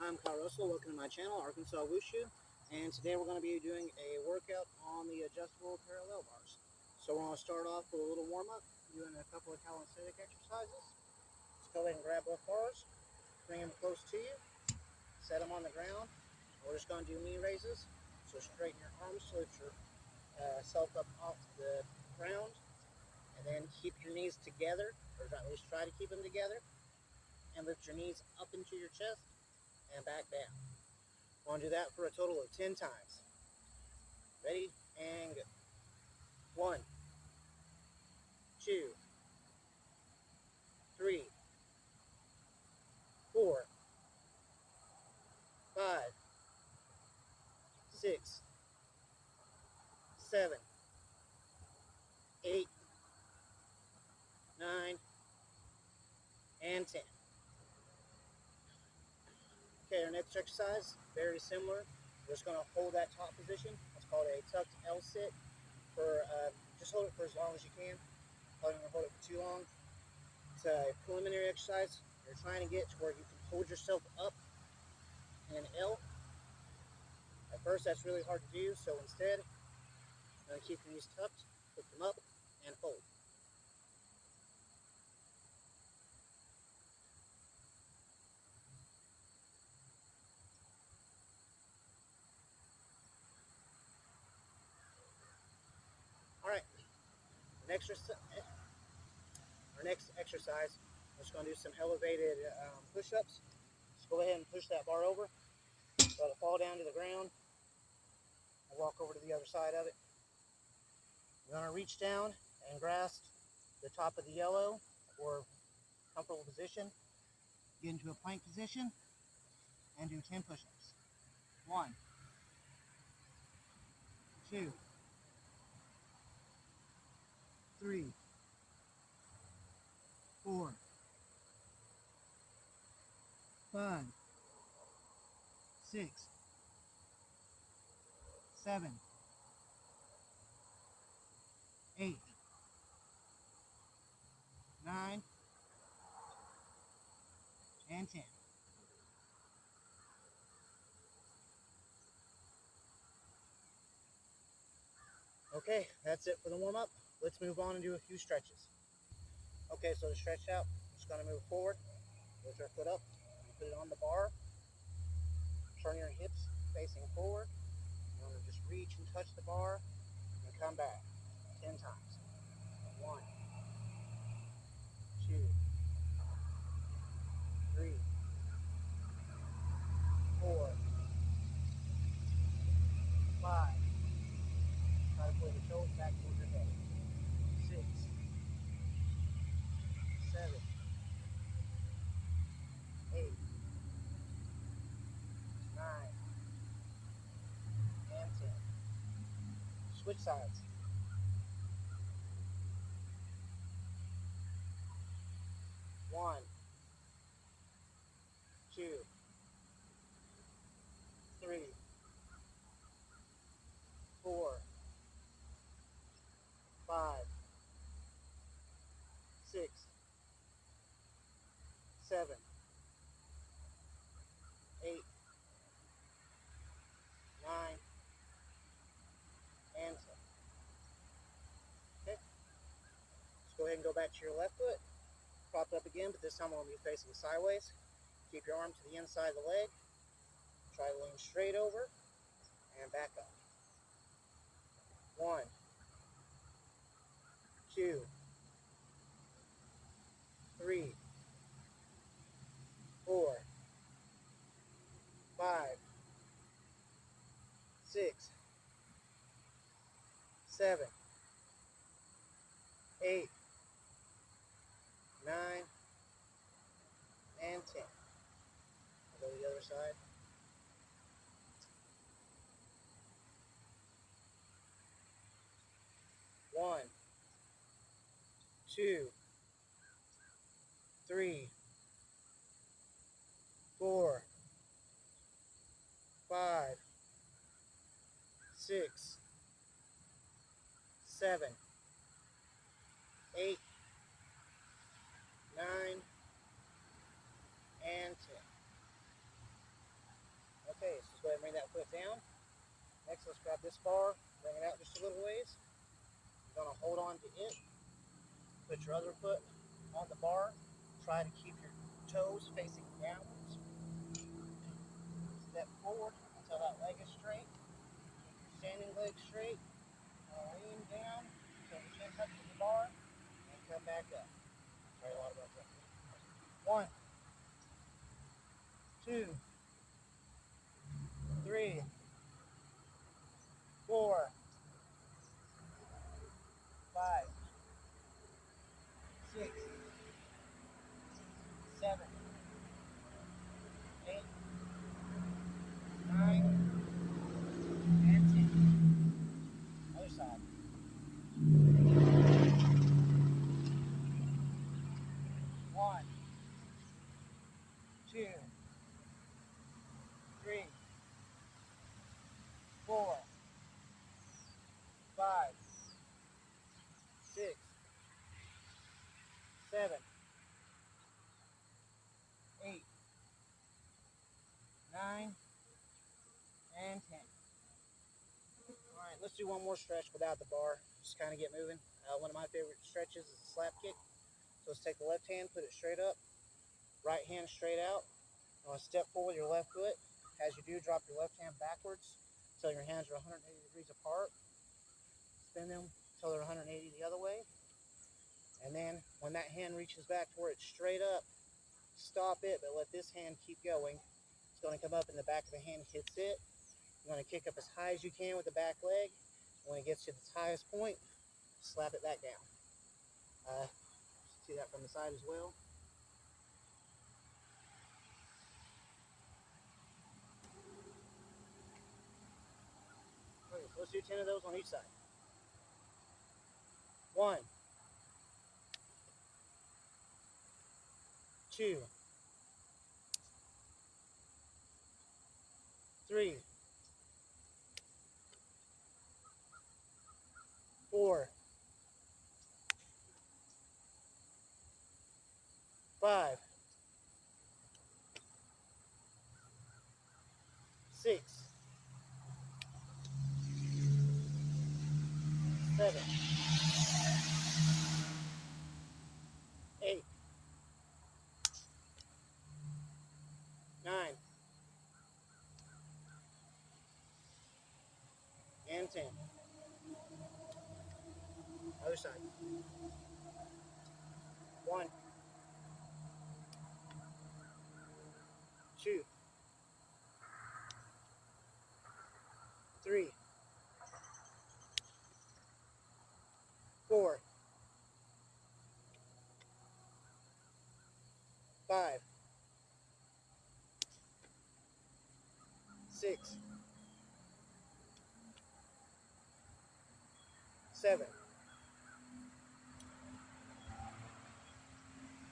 I'm Kyle Russell. Welcome to my channel, Arkansas Wushu. And today we're going to be doing a workout on the adjustable parallel bars. So we're going to start off with a little warm-up, doing a couple of calisthenic exercises. Let's go ahead and grab both bars, bring them close to you, set them on the ground. We're just going to do knee raises. So straighten your arms so that yourself up off the ground. And then keep your knees together, or at least try to keep them together. And lift your knees up into your chest and back down. We're going to do that for a total of 10 times. Ready? And go. 1, 2, 3, 4, 5, 6, 7, 8, 9, and 10. Okay, our next exercise, very similar. We're just going to hold that top position. It's called a tucked L sit. Just hold it for as long as you can. Probably not hold it for too long. It's a preliminary exercise. You're trying to get to where you can hold yourself up in an L. At first, that's really hard to do, so instead, you're going to keep your knees tucked, lift them up, and hold. All right, our next exercise, we're just going to do some elevated push-ups. Just go ahead and push that bar over, let it fall down to the ground, and walk over to the other side of it. You're going to reach down and grasp the top of the yellow or comfortable position. Get into a plank position and do 10 push-ups. 1, 2, 3, 4, 5, 6, 7, 8, 9, and 10. Okay, that's it for the warm-up. Let's move on and do a few stretches. Okay, so to stretch out, we're just going to move forward, lift our foot up, and put it on the bar. Turn your hips facing forward. You want to just reach and touch the bar and come back 10 times. 1, 2, 3, 4, 5. Try to pull your toes back towards your head. 6, 7, 8, 9, and 10. Switch sides. 1, 2, 3, 4, 5, 6, 7, 8, 9, and 10. Okay? Let's go ahead and go back to your left foot. Prop up again, but this time we're going to be facing sideways. Keep your arm to the inside of the leg. Try to lean straight over and back up. 1, 2, 3, 4, 5, 6, 7, 8, 9, and 10. I'll go to the other side. 1, 2, 3, 4, 5, 6, 7, 8, 9, and 10. Bring that foot down. Next, let's grab this bar, bring it out just a little ways. You're going to hold on to it. Put your other foot on the bar. Try to keep your toes facing downwards. Step forward until that leg is straight. Keep your standing leg straight. Lean down until the chin touches the bar. And come back up. Sorry, a lot about that. 1, 2, 3, 4, 5, 6, 7, 8, 9, and 10. Other side. 1, 2, 3, 4, 5, 6, 7, 8, 9, and 10. Alright, let's do one more stretch without the bar. Just kind of get moving. One of my favorite stretches is a slap kick. So let's take the left hand, put it straight up. Right hand straight out. Step forward with your left foot. As you do, drop your left hand backwards until your hands are 180 degrees apart. Spin them until they're 180 the other way. And then when that hand reaches back to where it's straight up, stop it, but let this hand keep going. It's going to come up and the back of the hand hits it. You're going to kick up as high as you can with the back leg. When it gets to its highest point, slap it back down. See that from the side as well. Okay, so let's do 10 of those on each side. 1, 2, 3, 4, 5, 6, 7, 8, 9, and 10. Other side. 1, 2, 3, 4, 5, 6, 7,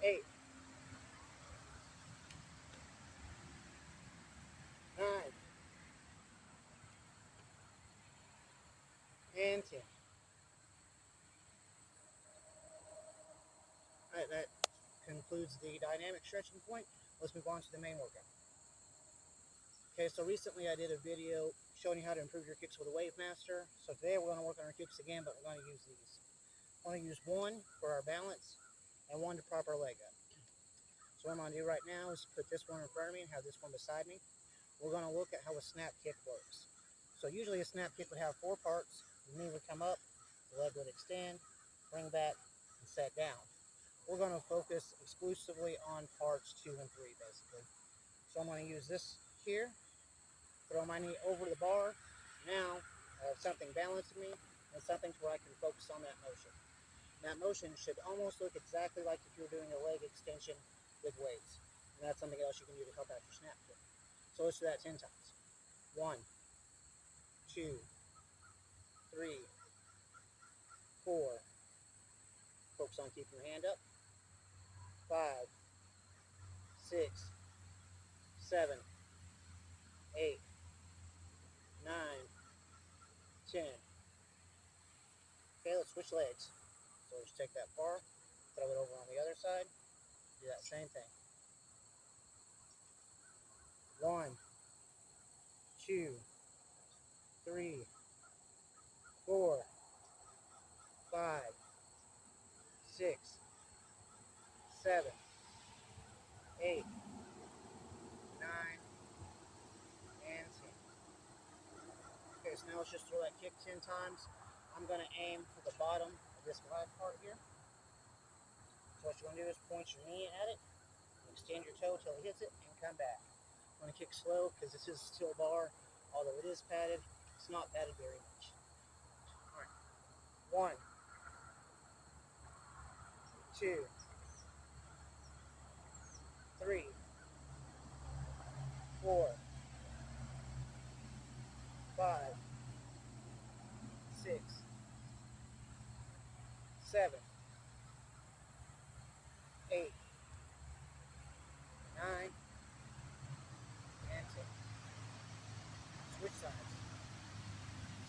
8, 9, and 10. Alright, that concludes the dynamic stretching point. Let's move on to the main workout. Okay, so recently I did a video showing you how to improve your kicks with a Wave Master. So today we're going to work on our kicks again, but we're going to use these. I'm going to use one for our balance and one to prop our leg up. So what I'm going to do right now is put this one in front of me and have this one beside me. We're going to look at how a snap kick works. So usually a snap kick would have 4 parts. The knee would come up, the leg would extend, bring back, and set down. We're going to focus exclusively on parts 2 and 3, basically. So I'm going to use this here, throw my knee over the bar. Now I have something balancing me and something to where I can focus on that motion. And that motion should almost look exactly like if you're doing a leg extension with weights. And that's something else you can do to help out your snap kick. So let's do that 10 times. 1, 2, 3, 4. Focus on keeping your hand up. 5, 6, 7, 8, 9, 10. Okay, let's switch legs. So just take that bar, throw it over on the other side, do that same thing. 1, 2, 3, 4, 5, 6, 7, 8, 9, and 10. Okay, so now let's just throw that kick 10 times. I'm going to aim for the bottom of this glide part here. So what you want to do is point your knee at it, extend your toe till it hits it, and come back. I'm going to kick slow because this is still bar. Although it is padded, it's not padded very much. All right. 1, 2, 3, 4, 5, 6, 7, 8, 9, and 10. Switch sides.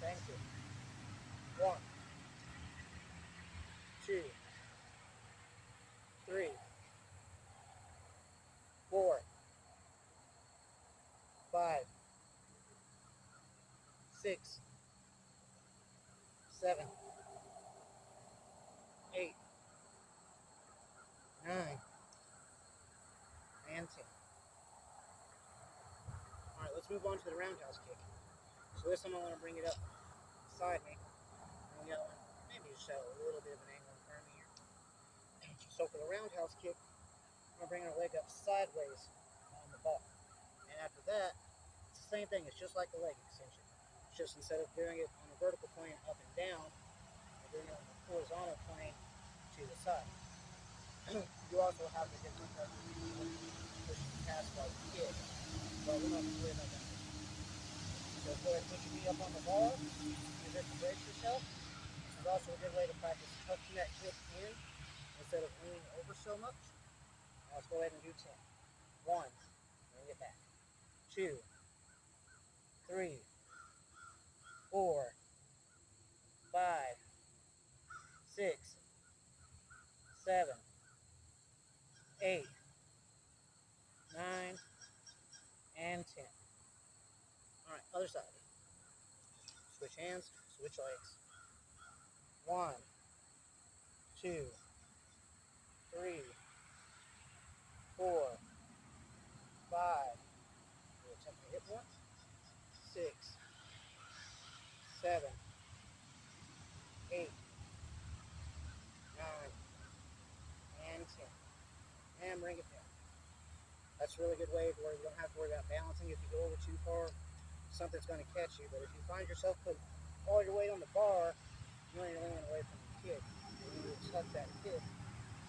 Same kick. 1, 2, 3, 4, 5, 6, 7, 8, 9, and 10. Alright, let's move on to the roundhouse kick. So this time I want to bring it up beside me. And the other one, maybe just have a little bit of an angle in front of me here. So for the roundhouse kick, I'm going to bring our leg up sideways on the bar. And after that, it's the same thing. It's just like the leg extension. It's just instead of doing it on the vertical plane up and down, I'm doing it on the horizontal plane to the side. You also have the different pushing past while you kick, but we're not going to worry about that. So go ahead and put your knee up on the bar, use it to brace yourself. This is also a good way to practice tucking that kick in instead of leaning over so much. Now let's go ahead and do 10. 1, bring it back. 2, 3, 4, 5, 6, 7, 8, 9, and 10. Alright, other side. Switch hands, switch legs. 1, 2, 3, 4, 5. We'll attempt to hit one. 6, 7, 8, 9, and 10. And bring it down. That's a really good way where you don't have to worry about balancing. If you go over too far, something's going to catch you. But if you find yourself putting all your weight on the bar, you know you're leaning away from the kick. You need to tuck that kick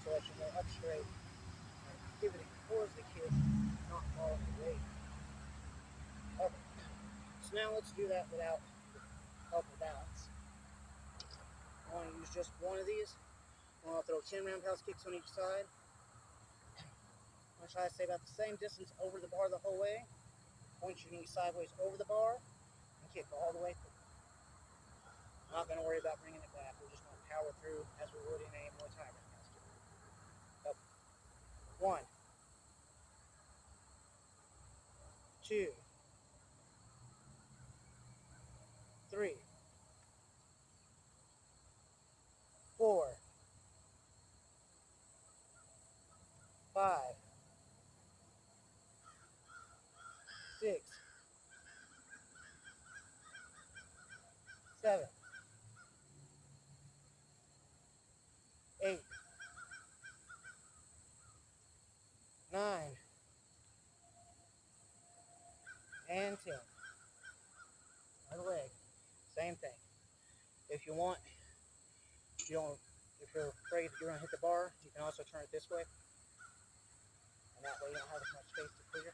so that you're more up straight and pivoting towards the kick, not falling away. Okay. So now let's do that without help or balance. I want to use just one of these. I want to throw 10 roundhouse kicks on each side. I'm going to try to stay about the same distance over the bar the whole way. Point your knee sideways over the bar and kick all the way through. I'm not going to worry about bringing it back. We're just going to power through as we would in a Muay Thai roundhouse kick. Up. 1, 2, 3, 4, 5, 6, 7, 8, 9, and 10. Other leg, same thing. If you want, if you're afraid that you're going to hit the bar, you can also turn it this way. And that way you don't have as much space to clear.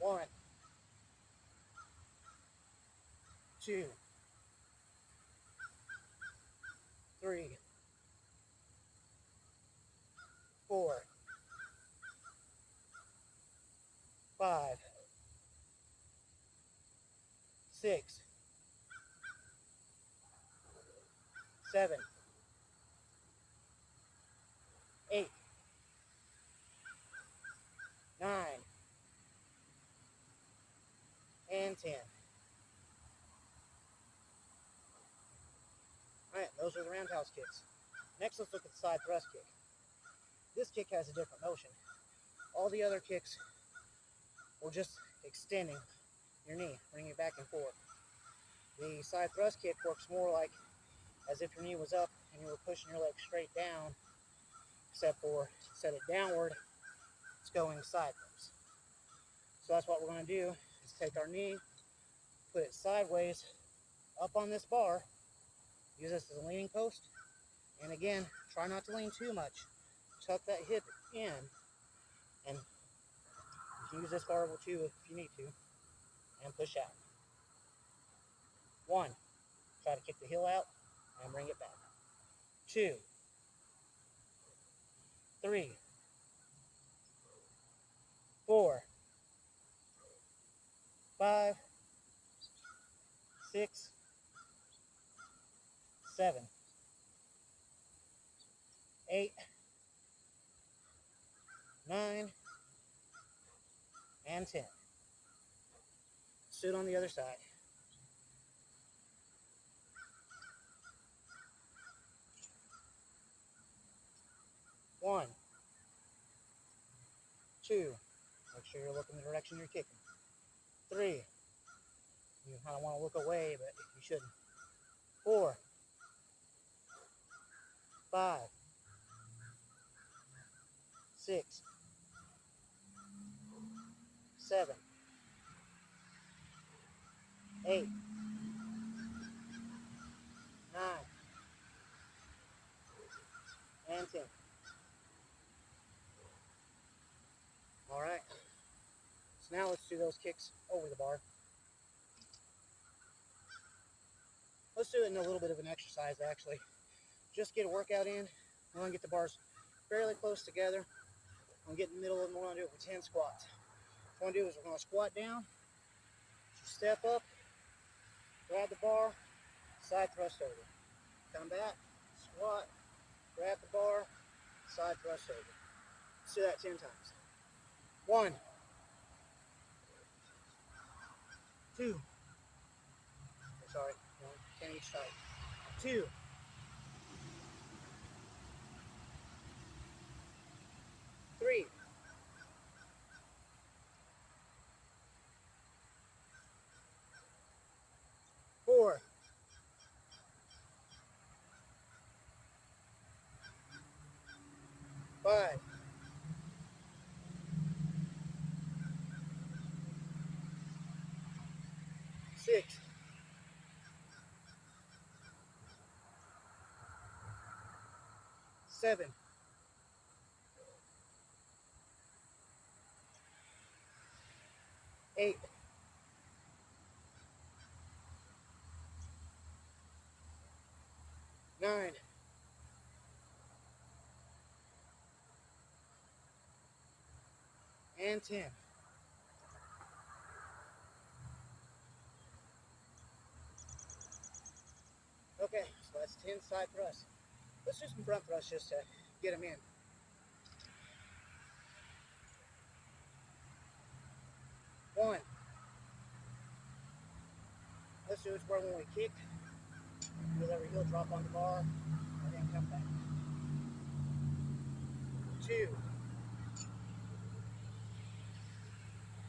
1, 2, 3, 4, 5, 6, 7, 8, 10. Alright, those are the roundhouse kicks. Next, let's look at the side thrust kick. This kick has a different motion. All the other kicks will just extending your knee, bringing it back and forth. The side thrust kick works more like as if your knee was up and you were pushing your leg straight down, except for set it downward, it's going sideways. So that's what we're going to do, is take our knee, put it sideways up on this bar, use this as a leaning post, and again, try not to lean too much. Tuck that hip in, and you can use this bar too if you need to, and push out. 1, try to kick the heel out and bring it back. 2, 3, 4, 5, 6, 7, 8, 9, and 10. Sit on the other side. 1, 2, make sure you're looking the direction you're kicking. 3, you kind of want to look away, but you shouldn't. 4, 5, 6, 7, 8, 9, and 10. All right. So now let's do those kicks over the bar. Let's do it in a little bit of an exercise, actually. Just get a workout in. We're going to get the bars fairly close together. I'm going to get in the middle of them. We're going to do it for 10 squats. What we're going to do is we're going to squat down, step up, grab the bar, side thrust over. Come back, squat, grab the bar, side thrust over. Let's do that 10 times. 1, 2, sorry, no, 10 each side. 2, 3, 4, 5, 6, 7, 8, 9, and 10. Okay, so that's 10 side thrusts. Let's do some front thrusts just to get them in. 1. Let's do it where when we kick, with every heel drop on the bar, and then come back. 2,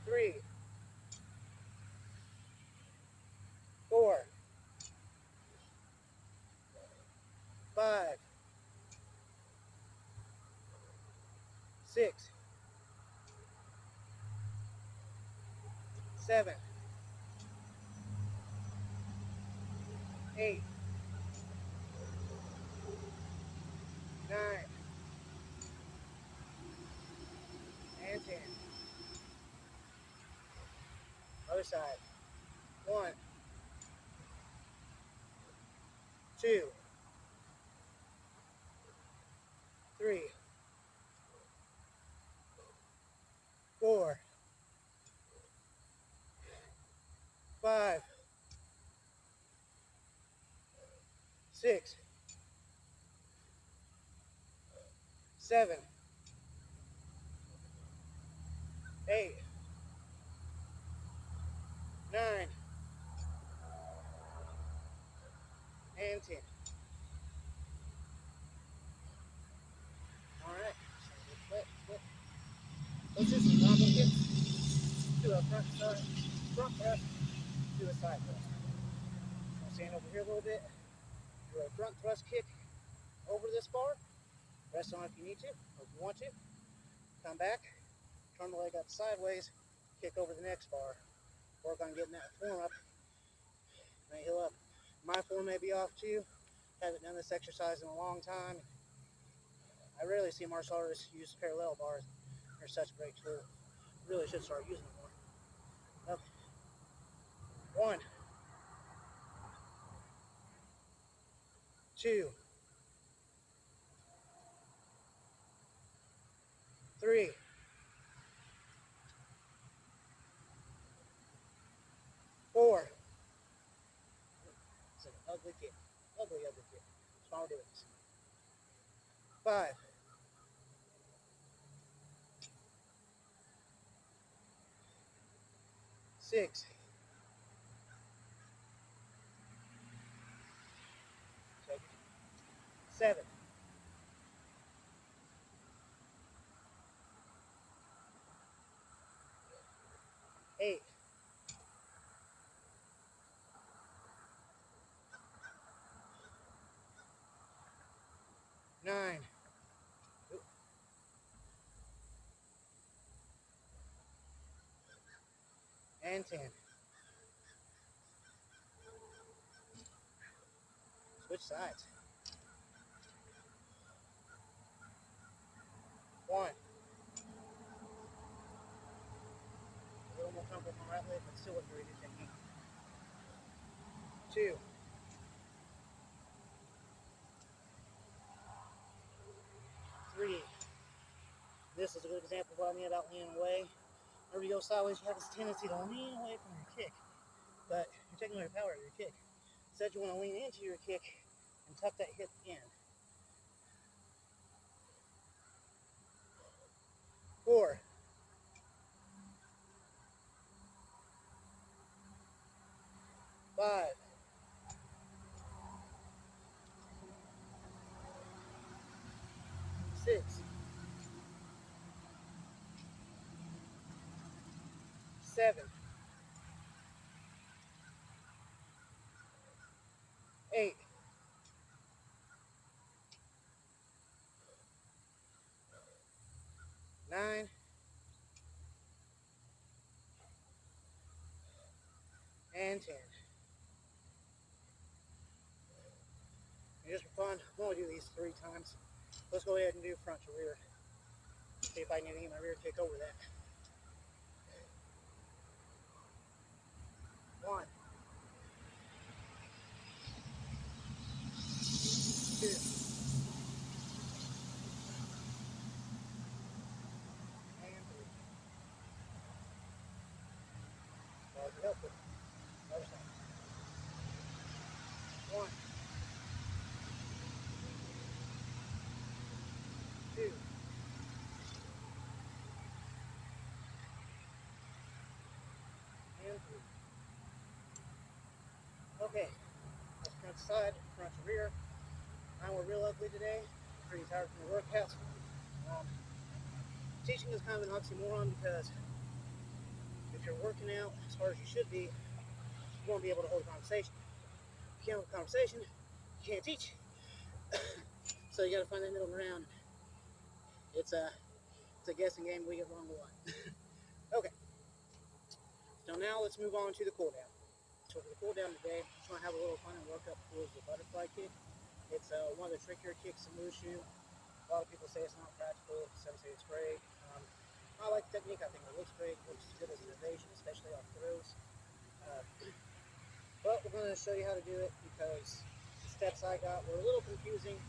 3, 4, 5, 6, 7, 8, 9, and 10. Other side. 1, 2, 3, 4, 5, 6, 7, 8, 9, and 10. Alright, so flip, flip. Let's do some combo kicks. Do a front thrust, do a side thrust. I'll stand over here a little bit, do a front thrust kick over this bar. Rest on if you need to, or if you want to. Come back, turn the leg up sideways, kick over the next bar. Work on getting that form up, and heel up. My form may be off too. Haven't done this exercise in a long time. I rarely see martial artists use parallel bars. They're such a great tool. Really should start using them more. Okay. 1, 2, 3, 4. It's an ugly kick. Ugly kick. That's why we're doing this. 5, 6, 7, 8, 9, and 10. Switch sides. 1. A little more comfortable on my right leg, but still with very good technique. 2. 3. This is a good example of what I mean about leaning away. Whenever you go sideways, you have this tendency to lean away from your kick, but you're taking away your power out of your kick. Instead, you want to lean into your kick and tuck that hip in. 4, 5, 6, 7, 8, 9, and 10. And just for fun, I'm going to do these 3 times. Let's go ahead and do front to rear. See if I can get my rear kick over that. 1, 2, and 3. Well, help it. Other side. 1, 2, and 3. Okay, that's front to side, front to rear. Mine were real ugly today. I'm pretty tired from the workouts. Teaching is kind of an oxymoron because if you're working out as hard as you should be, you won't be able to hold a conversation. If you can't hold a conversation, you can't teach. So you got to find that middle ground. It's a guessing game. We get wrong a lot. Okay. So now let's move on to the cool down. So for the cool down today, I'm trying to have a little fun and work up towards the butterfly kick. It's one of the trickier kicks in wushu. A lot of people say it's not practical. Some say it's great. I like the technique. I think it looks great. It looks good as an evasion, especially off throws. But we're going to show you how to do it because the steps I got were a little confusing.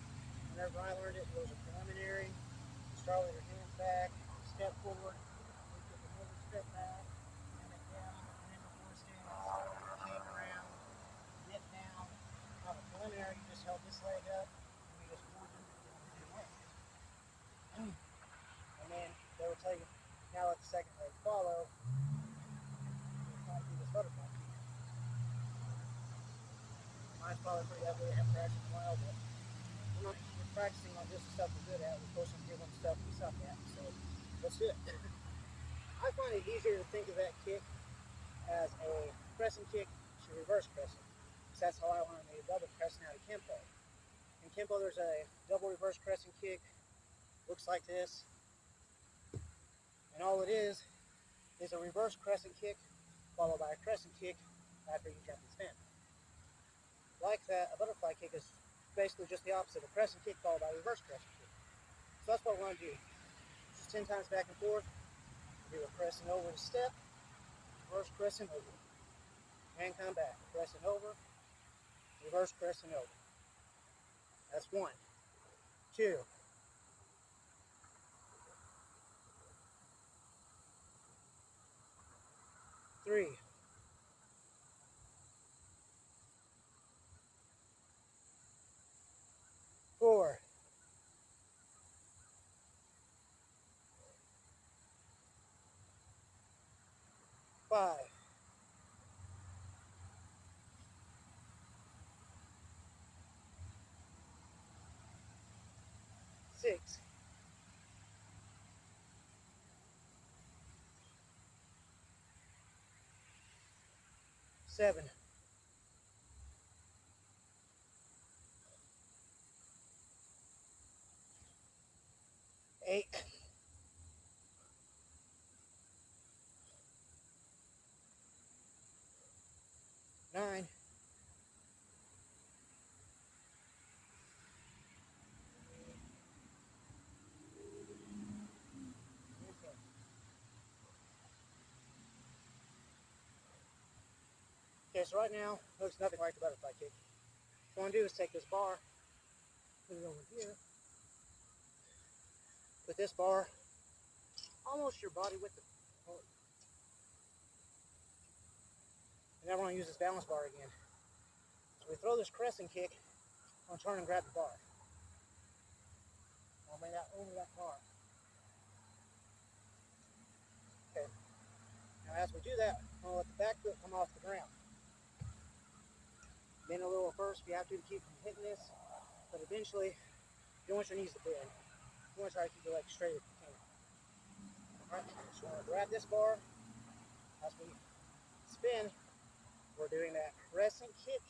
Whenever I learned it, there was a preliminary. Start with your hands back, step forward, take another step back, and then down, and then before stance, shake around, dip down. Now the preliminary, you just held this leg up, and you just moved it with your leg. And then they will tell you, now let the second leg follow. You're trying to do this butterfly kick. My mine's probably pretty ugly. I haven't practiced in a while, but we're practicing on just the stuff we're good at. We're supposed to give them stuff we suck at. So let's do it. I find it easier to think of that kick as a crescent kick to reverse crescent. Because that's how I learned the double crescent out of kenpo. In kenpo, there's a double reverse crescent kick. Looks like this. And all it is a reverse crescent kick followed by a crescent kick after you jump and spin. Like that, a butterfly kick is basically just the opposite. A crescent kick followed by a reverse crescent kick. So that's what we're going to do. Just 10 times back and forth. Do a crescent over to step, reverse crescent over, and come back. Crescent over, reverse crescent over. That's 1, 2, 3, 4, 5, 6, 7, 8, 9, 10. Okay, so right now, it looks nothing like the butterfly kick. What I'm going to do is take this bar, put it over here, put this bar almost your body width. And now we're going to use this balance bar again. So we throw this crescent kick, I'm going to turn and grab the bar. I'll bring that over that bar. Okay. Now as we do that, I'm going to let the back foot come off the ground. Bend a little first if you have to keep from hitting this, but eventually you don't want your knees to bend. You want to try to keep your legs straight if you can. Alright, so I'm going to grab this bar. As we spin, we're doing that crescent kick,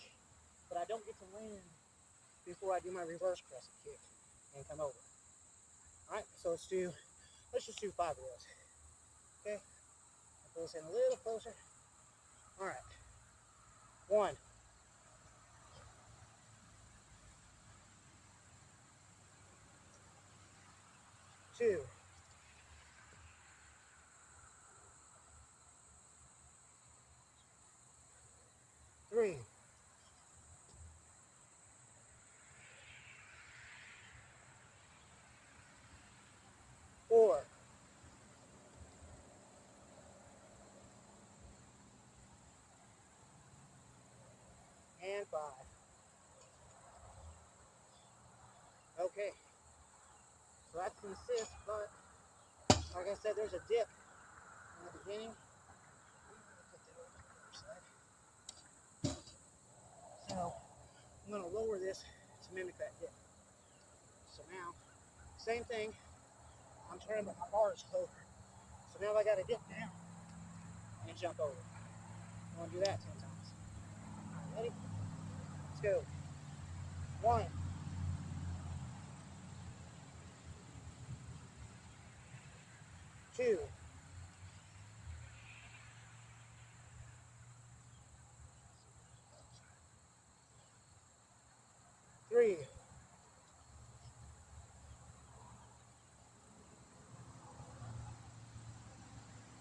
but I don't get to land before I do my reverse crescent kick and come over. Alright, so let's just do 5 of those. Okay, I'll pull this in a little closer. Alright, 1, 2, 3, 4, 5. Okay, so that's an assist, but like I said, there's a dip in the beginning. So I'm going to lower this to mimic that dip. So now, same thing, I'm turning, but my bar is over. So now I got to dip down and jump over. I'm going to do that 10 times. All right, ready? Let's go. 1, 2, 3,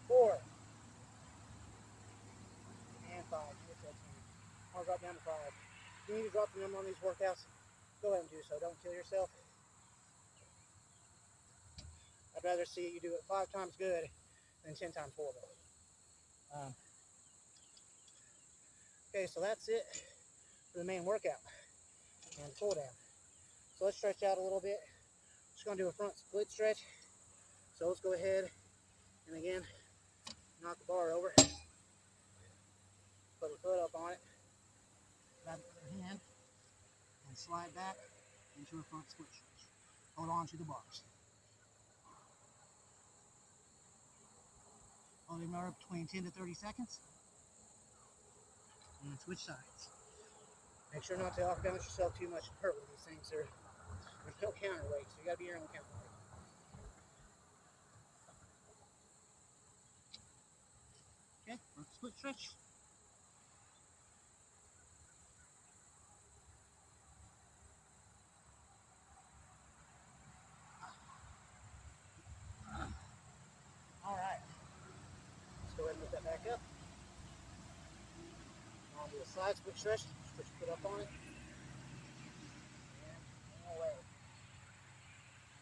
4, and 5. I'll drop down to 5. If you need to drop the number on these workouts, go ahead and do so. Don't kill yourself. I'd rather see you do it 5 times good than 10 times horrible. Okay, so that's it for the main workout and pull down. So let's stretch out a little bit. Just going to do a front split stretch. So let's go ahead and again knock the bar over. Put the foot up on it. Grab the other hand. and slide back into a front split stretch. Hold on to the bars. Hold them there between 10 to 30 seconds. And switch sides. Make sure not to off balance yourself too much and hurt with these things. There's no counterweight, so you gotta be your own counterweight. Okay, front split stretch. Alright. Let's go ahead and lift that back up. On to the side split stretch. Put your foot up on it. And away.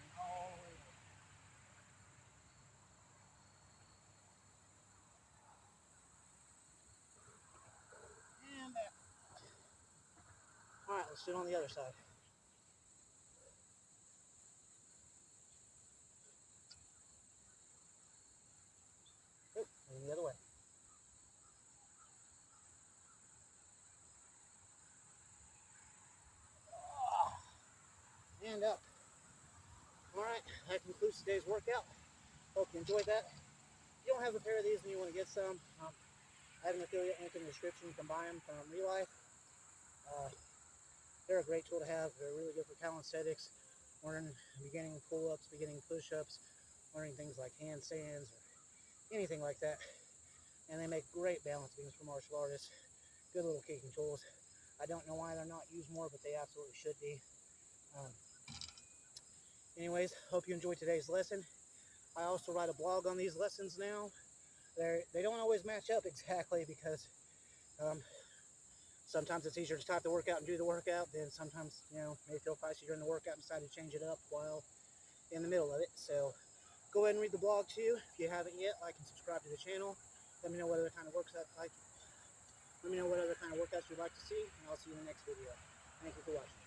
And all the way. And back. Alright, let's do it on the other side. Good. And the other way. And up. Alright, that concludes today's workout. Hope you enjoyed that. If you don't have a pair of these and you want to get some, I have an affiliate link in the description. You can buy them from Real Life. They're a great tool to have. They're really good for calisthenics, learning beginning pull-ups, beginning push-ups, learning things like handstands or anything like that. And they make great balance beams for martial artists. Good little kicking tools. I don't know why they're not used more, but they absolutely should be. Anyways, hope you enjoyed today's lesson. I also write a blog on these lessons now. They don't always match up exactly because sometimes it's easier to start the workout and do the workout. Then sometimes, may feel feisty during the workout and decide to change it up while in the middle of it. So go ahead and read the blog too. If you haven't yet, like and subscribe to the channel. Let me know what other kind of workouts you'd like to see, and I'll see you in the next video. Thank you for watching.